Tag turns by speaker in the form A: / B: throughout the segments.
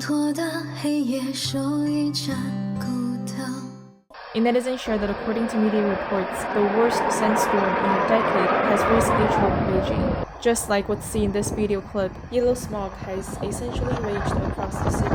A: A netizen shared that according to media reports, the worst sandstorm in a decade has recently troubled Beijing. Just like what's seen in this video clip, yellow smog has essentially raged across the city.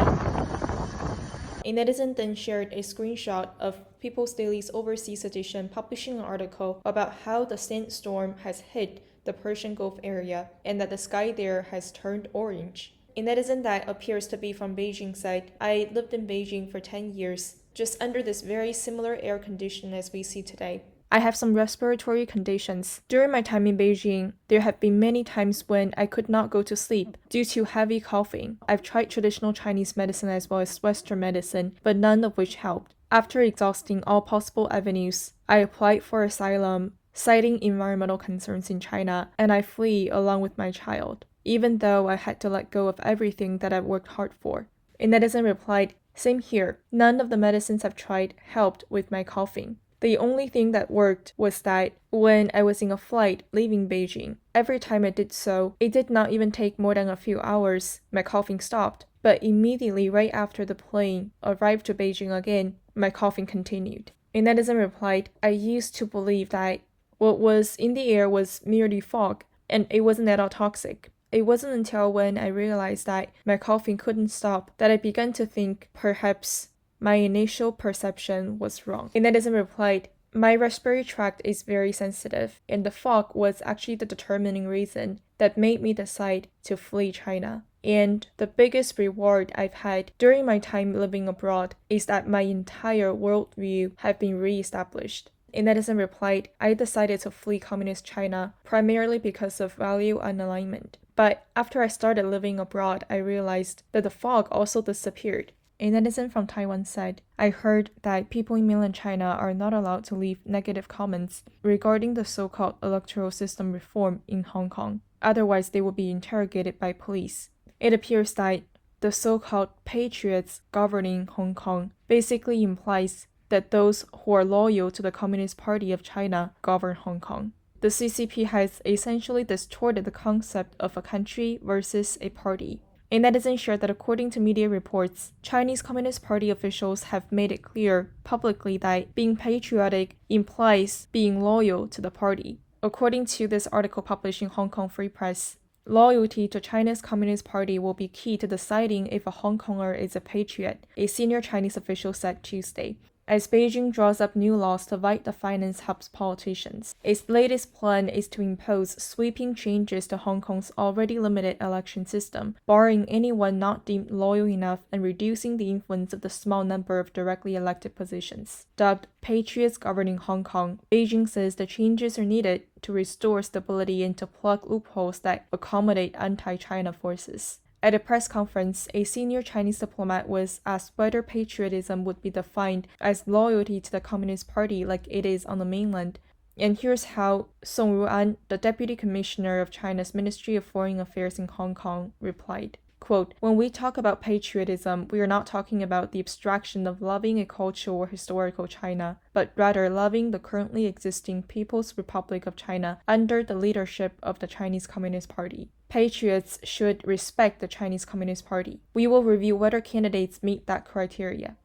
A: A netizen then shared a screenshot of People's Daily's Overseas edition publishing an article about how the sandstorm has hit the Persian Gulf area and that the sky there has turned orange. A netizen that appears to be from Beijing said, "I lived in Beijing for 10 years, just under this very similar air condition as we see today. I have some respiratory conditions. During my time in Beijing, there have been many times when I could not go to sleep due to heavy coughing. I've tried traditional Chinese medicine as well as Western medicine, but none of which helped. After exhausting all possible avenues, I applied for asylum, citing environmental concerns in China, and I flee along with my child, even though I had to let go of everything that I've worked hard for." A netizen replied, "Same here. None of the medicines I've tried helped with my coughing. The only thing that worked was that when I was in a flight leaving Beijing, every time I did so, it did not even take more than a few hours, my coughing stopped. But immediately right after the plane arrived to Beijing again, my coughing continued." A netizen replied, "I used to believe that what was in the air was merely fog, and it wasn't at all toxic. It wasn't until when I realized that my coughing couldn't stop that I began to think perhaps my initial perception was wrong." A netizen replied, "My respiratory tract is very sensitive, and the fog was actually the determining reason that made me decide to flee China. And the biggest reward I've had during my time living abroad is that my entire worldview have been re-established." A netizen replied, "I decided to flee communist China primarily because of value unalignment. But after I started living abroad, I realized that the fog also disappeared." A netizen from Taiwan said, "I heard that people in mainland China are not allowed to leave negative comments regarding the so-called electoral system reform in Hong Kong. Otherwise, they will be interrogated by police. It appears that the so-called patriots governing Hong Kong basically implies that those who are loyal to the Communist Party of China govern Hong Kong. The CCP has essentially distorted the concept of a country versus a party." A netizen shared that according to media reports, Chinese Communist Party officials have made it clear publicly that being patriotic implies being loyal to the party. According to this article published in Hong Kong Free Press, loyalty to China's Communist Party will be key to deciding if a Hong Konger is a patriot, a senior Chinese official said Tuesday. As Beijing draws up new laws to fight the finance hub's politicians, its latest plan is to impose sweeping changes to Hong Kong's already limited election system, barring anyone not deemed loyal enough and reducing the influence of the small number of directly elected positions. Dubbed Patriots Governing Hong Kong, Beijing says the changes are needed to restore stability and to plug loopholes that accommodate anti-China forces. At a press conference, a senior Chinese diplomat was asked whether patriotism would be defined as loyalty to the Communist Party like it is on the mainland. And here's how Song Ruan, the Deputy Commissioner of China's Ministry of Foreign Affairs in Hong Kong, replied, quote, "When we talk about patriotism, we are not talking about the abstraction of loving a cultural or historical China, but rather loving the currently existing People's Republic of China under the leadership of the Chinese Communist Party. Patriots should respect the Chinese Communist Party. We will review whether candidates meet that criteria."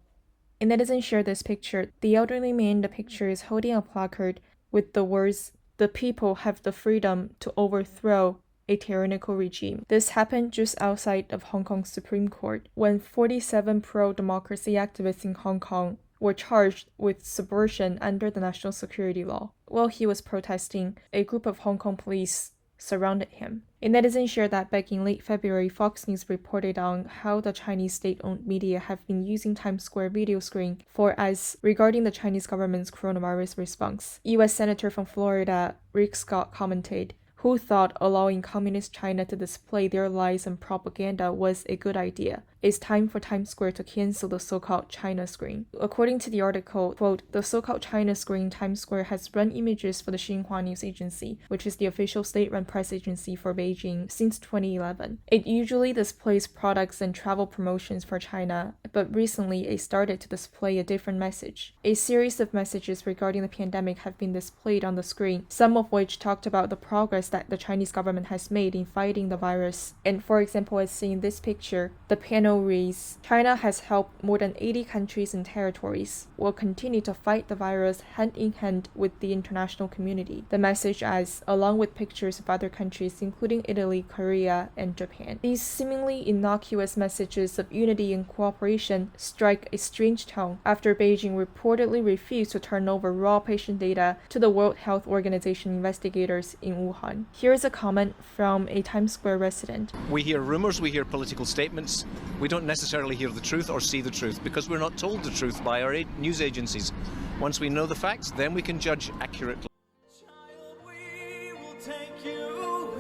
A: A netizen shared this picture. The elderly man in the picture is holding a placard with the words, "The people have the freedom to overthrow a tyrannical regime." This happened just outside of Hong Kong's Supreme Court, when 47 pro-democracy activists in Hong Kong were charged with subversion under the national security law. While he was protesting, a group of Hong Kong police surrounded him. A netizen shared that back in late February, Fox News reported on how the Chinese state-owned media have been using Times Square video screen for ads regarding the Chinese government's coronavirus response. U.S. Senator from Florida, Rick Scott, commented, "Who thought allowing communist China to display their lies and propaganda was a good idea? It's time for Times Square to cancel the so-called China screen." According to the article, quote, "The so-called China screen Times Square has run images for the Xinhua News Agency, which is the official state-run press agency for Beijing, since 2011. It usually displays products and travel promotions for China, but recently it started to display a different message. A series of messages regarding the pandemic have been displayed on the screen, some of which talked about the progress that the Chinese government has made in fighting the virus. And for example, as seen in this picture, the panel reads, "China has helped more than 80 countries and territories, will continue to fight the virus hand in hand with the international community." The message adds, along with pictures of other countries including Italy, Korea, and Japan. These seemingly innocuous messages of unity and cooperation strike a strange tone after Beijing reportedly refused to turn over raw patient data to the World Health Organization investigators in Wuhan. Here's a comment from a Times Square resident.
B: We hear rumors, we hear political statements. We don't necessarily hear the truth or see the truth because we're not told the truth by our news agencies. Once we know the facts, then we can judge accurately.
C: Child, we will take you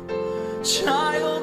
C: in. Child,